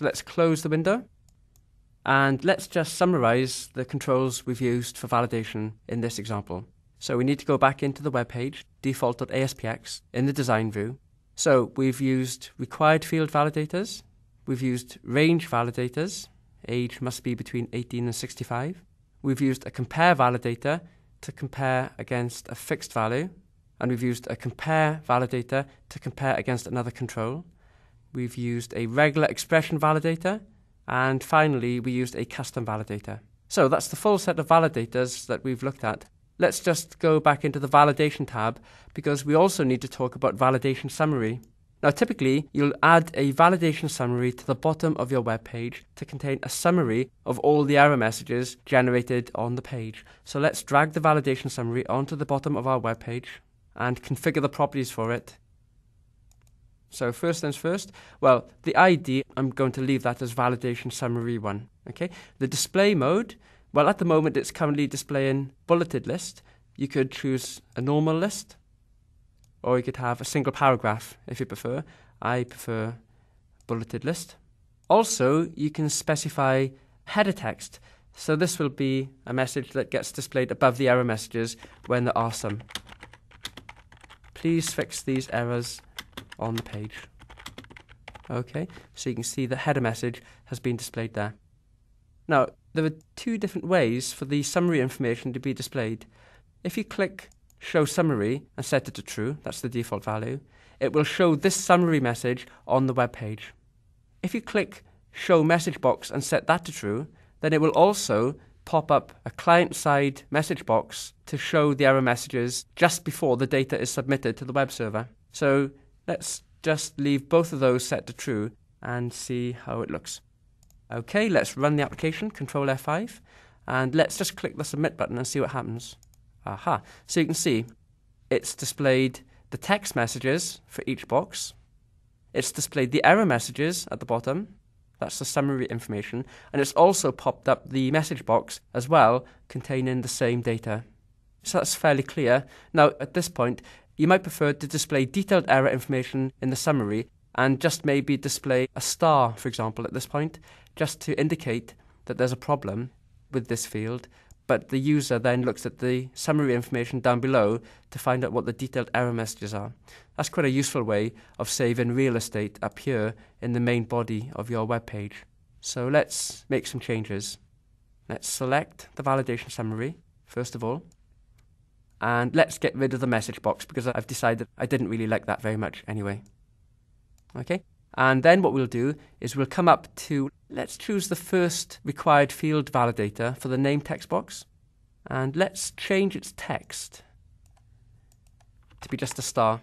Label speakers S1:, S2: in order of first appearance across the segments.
S1: So let's close the window. And let's just summarize the controls we've used for validation in this example. So we need to go back into the web page, default.aspx, in the design view. So we've used required field validators. We've used range validators. Age must be between 18 and 65. We've used a compare validator to compare against a fixed value. And we've used a compare validator to compare against another control. We've used a regular expression validator. And finally, we used a custom validator. So that's the full set of validators that we've looked at. Let's just go back into the validation tab because we also need to talk about validation summary. Now, typically, you'll add a validation summary to the bottom of your web page to contain a summary of all the error messages generated on the page. So let's drag the validation summary onto the bottom of our web page and configure the properties for it. So first things first, well, the ID, I'm going to leave that as validation summary 1. Okay. The display mode, well, at the moment it's currently displaying bulleted list. You could choose a normal list, or you could have a single paragraph if you prefer. I prefer bulleted list. Also, you can specify header text. So this will be a message that gets displayed above the error messages when there are some. Please fix these errors on the page. Okay, so you can see the header message has been displayed there. Now, there are two different ways for the summary information to be displayed. If you click Show Summary and set it to true, that's the default value, it will show this summary message on the web page. If you click Show Message Box and set that to true, then it will also pop up a client-side message box to show the error messages just before the data is submitted to the web server. So let's just leave both of those set to true and see how it looks. Okay, let's run the application, Control F5, and let's just click the Submit button and see what happens. Aha, so you can see it's displayed the text messages for each box. It's displayed the error messages at the bottom. That's the summary information. And it's also popped up the message box as well, containing the same data. So that's fairly clear. Now, at this point, you might prefer to display detailed error information in the summary and just maybe display a star, for example, at this point, just to indicate that there's a problem with this field. But the user then looks at the summary information down below to find out what the detailed error messages are. That's quite a useful way of saving real estate up here in the main body of your web page. So let's make some changes. Let's select the validation summary, first of all. And let's get rid of the message box because I've decided I didn't really like that very much anyway. Okay, and then what we'll do is we'll come up to, let's choose the first required field validator for the name text box. And let's change its text to be just a star.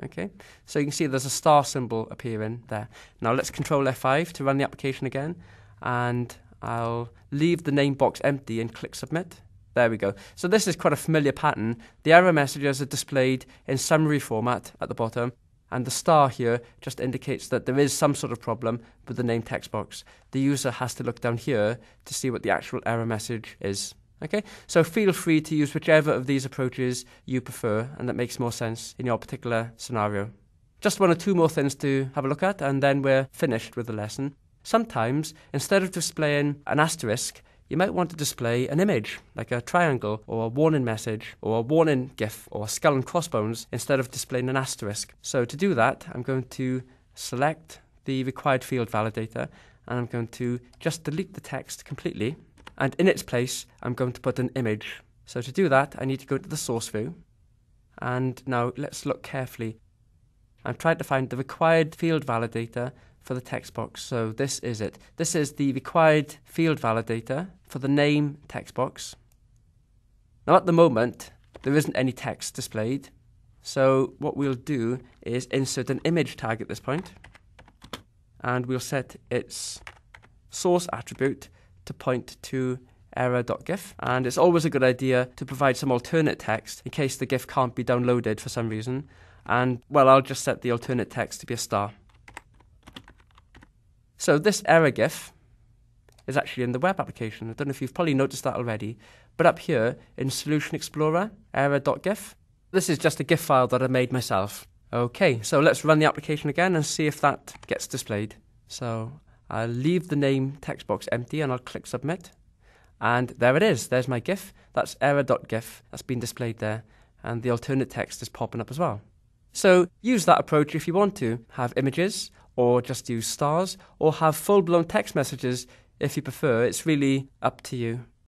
S1: Okay, so you can see there's a star symbol appearing there. Now let's Control F5 to run the application again. And I'll leave the name box empty and click Submit. There we go. So this is quite a familiar pattern. The error messages are displayed in summary format at the bottom, and the star here just indicates that there is some sort of problem with the name text box. The user has to look down here to see what the actual error message is. Okay, so feel free to use whichever of these approaches you prefer and that makes more sense in your particular scenario. Just one or two more things to have a look at and then we're finished with the lesson. Sometimes, instead of displaying an asterisk, you might want to display an image, like a triangle, or a warning message, or a warning GIF, or a skull and crossbones, instead of displaying an asterisk. So to do that, I'm going to select the required field validator, and I'm going to just delete the text completely, and in its place, I'm going to put an image. So to do that, I need to go to the source view, and now let's look carefully. I'm trying to find the required field validator for the text box. So this is it. This is the required field validator for the name text box. Now at the moment, there isn't any text displayed. So what we'll do is insert an image tag at this point. And we'll set its source attribute to point to error.gif. And it's always a good idea to provide some alternate text in case the GIF can't be downloaded for some reason. And, well, I'll just set the alternate text to be a star. So this error GIF is actually in the web application. I don't know if you've probably noticed that already. But up here in Solution Explorer, error.gif, this is just a GIF file that I made myself. Okay, so let's run the application again and see if that gets displayed. So I'll leave the name text box empty and I'll click submit. And there it is. There's my GIF. That's error.gif. That's been displayed there. And the alternate text is popping up as well. So use that approach if you want to. Have images, or just use stars, or have full-blown text messages if you prefer. It's really up to you.